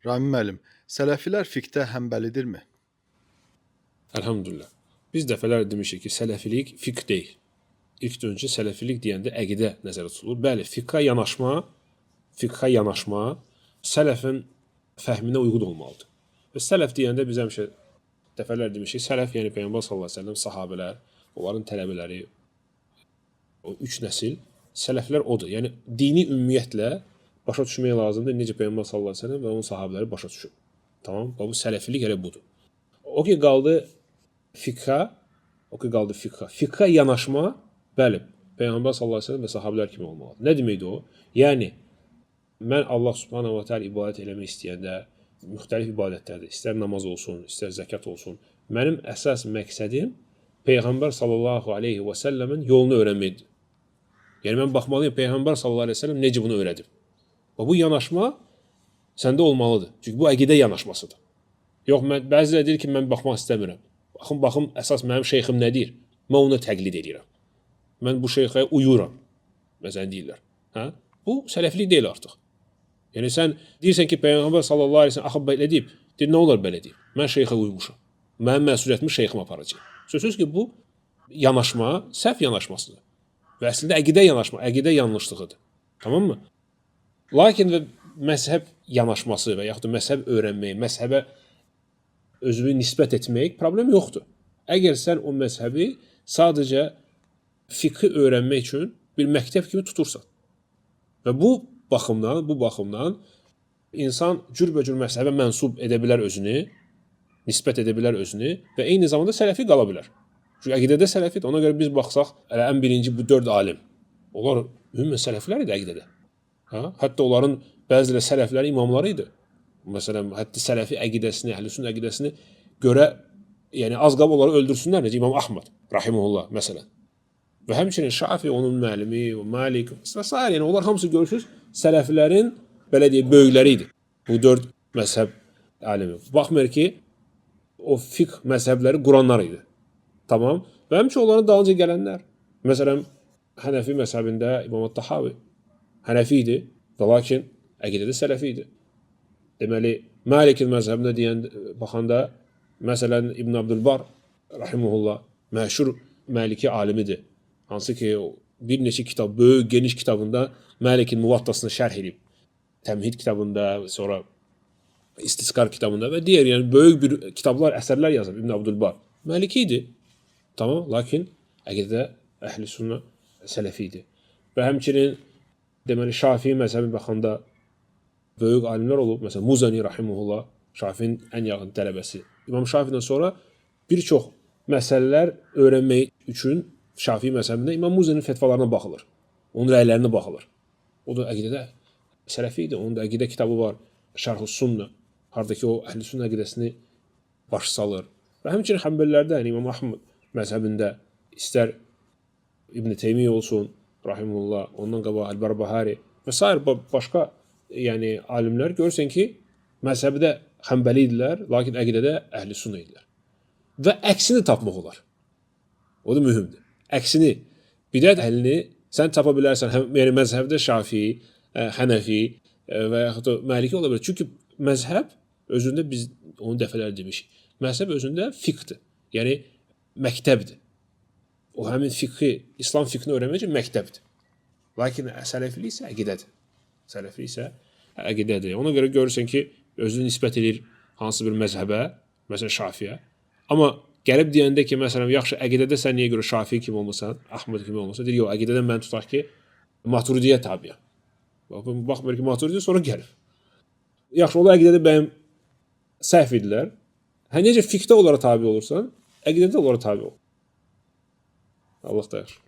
Rami müəllim, sələfilər fiqhdə həmbəlidirmi? Elhamdülillah. Biz dəfələr demişik ki, sələfilik fiqh deyil. İlk öncə sələfilik deyəndə əqidə nəzərdə tutulur. Bəli, fiqha yanaşma sələfin fəhminə uyğun olmalıdır. Və sələf deyəndə biz həmişə dəfələr demişik, sələf yəni Peyğəmbər sallallahu əleyhi və səlləm, sahabelər, onların tələbələri, o 3 nəsil sələflər odur. Yəni dini ümumiyyətlə başa düşmək lazımdır. Necə Peyğəmbər sallallahu əleyhi və səlləm və onun sahabeləri başa düşür. Tamam? Bu sələfilik elə budur. O ki qaldı fiqha, Fiqha yanaşma, bəli, Peyğəmbər sallallahu əleyhi və səlləm və sahabelər kimi olmalıdır. Nə deməkdir o? Yəni mən Allah subhanahu va taala ibadət eləmək istəyəndə müxtəlif ibadətlərdə, istər namaz olsun, istər zəkat olsun, mənim əsas məqsədim Peyğəmbər sallallahu əleyhi və səlləmin yolunu öyrənməkdir. Yəni mən baxmalıyım Peyğəmbər sallallahu əleyhi və səlləm necə bunu öyrədib. Və bu yanaşma səndə olmalıdır. Çünki bu əqidə yanaşmasıdır. Yox, bəziləri deyir ki, mən baxmaq istəmirəm. Baxım, əsas mənim şeyxim nə deyir? Mən onu təqlid edirəm. Mən bu şeyxə uyuram. Məsələn deyirlər. Hə? Bu sələflik deyil artıq. Yəni sən deyirsən ki, Peyğəmbər sallallahu əleyhi və səlləm axı belə deyib. Deyir, nə olar belə deyib? Mən şeyxə uymuşam. Mənim məsuliyyətimi şeyxim aparacaq. Sözsüz ki, bu yanaşma səhv yanaşmasıdır. Və əslində əqidə yanaşma, əqidə yanlışlığıdır. Tamam mı? Lakin və məzhəb yanaşması və yaxud da məzhəb öyrənmək, məzhəbə özünü nisbət etmək problem yoxdur. Əgər sən o məzhəbi sadəcə fiqhi öyrənmək üçün bir məktəb kimi tutursan və bu baxımdan insan cürbəcür məzhəbə mənsub edə bilər özünü, nisbət edə bilər özünü və eyni zamanda sələfi qala bilər. Çünki əqidədə sələfidir. Ona görə biz baxsaq, ən birinci bu 4 alim, onlar ümumən sələflər idi əqidədə. Hətta onların bəziləri sələflərin imamları idi. Məsələn, hətta sələfi əqidəsini, əhlüsünnə əqidəsini görə, yəni az qaba onları öldürsünlər, necə İmam Ahmad rahimehullah məsələn. Və həmçinin Şafi, onun müəllimi, Malik və s. Yəni onlar hamısı görürsüz, sələflərin belə deyək böyükləri idi. Bu 4 məzhəb alimi. Baxmayır ki, o fiqh məzhəbləri quranlar idi. Tamam? Və həmçinin onların dalınca gələnlər. Məsələn, Hənəfi məzhəbində İmam Tahavi Hənəfi idi və lakin əqidədə sələfi idi. Deməli, Malikin məzhəbinə baxanda, məsələn, İbn Abdülbar rahimehullah məşhur Maliki alimidir. Hansı ki, bir neçə kitab, böyük, geniş kitabında Malikin Muvattasını şərh edib. Təmhid kitabında, sonra İstisqar kitabında və digər, yəni böyük bir kitablar, əsərlər yazıb İbn Abdülbar. Maliki idi. Tamam, lakin əqidədə əhl-i-sünnə sələfi idi. Və həmçinin deməli, Şafii məzhəbinə baxanda böyük alimlər olub. Məsələn, Muzani rahimehullah, Şafinin ən yaxın tələbəsi. İmam Şafiidən sonra bir çox məsələlər öyrənmək üçün Şafii məzhəbində İmam Muzaninin fetvalarına baxılır. Onun rəylərinə baxılır. O da əqidədə sələfi idi. Onun da əqidə kitabı var, Şərh-ü-Sünnə, hardakı o əhl-i-sünnə əqidəsini baş salır. Və həmçinin Həmbəlilərdə, yəni İmam Ahmad məzhəbində istər İbn Teymiyyə olsun, rahimehullah, ondan qabaq Əl-Bərbəhari və s. başqa yəni alimlər görürsən ki, məzhəbdə Həmbəli idilər, lakin əqidədə əhl-i-sünnə idilər. Və əksini tapmaq olar. O da mühümdür. Əksini, bidət əhlini sən tapa bilərsən, yəni məzhəbdə Şafii, Hənəfi və yaxud da Maliki ola bilər. Çünki məzhəb özündə, biz onu dəfələr demişik, məzhəb özündə fiqhdir, yəni məktəbdir. O həmin fiqhi, İslam fiqhini öyrənmək üçün məktəbdir. Lakin sələflik isə əqidədir. Sələflik isə əqidədir. Ona görə görürsən ki, özünü nisbət edir hansı bir məzhəbə, məsələn Şafiyə. Amma gəlib deyəndə ki, məsələn, yaxşı, əqidədə sən niyə görə Şafii kimi olmasan, Ahmad kimi olmasan, deyir, yox, əqidədən mən tutaq ki, Maturidiyə tabiyəm. Baxmır ki, Maturidiyə sonra gəlib. Yaxşı, onlar əqidədə bəyəm səhv idilər. Necə fiqhdə onlara tabi olursan, əqidədə onlara tabi ol. Allah dəyər.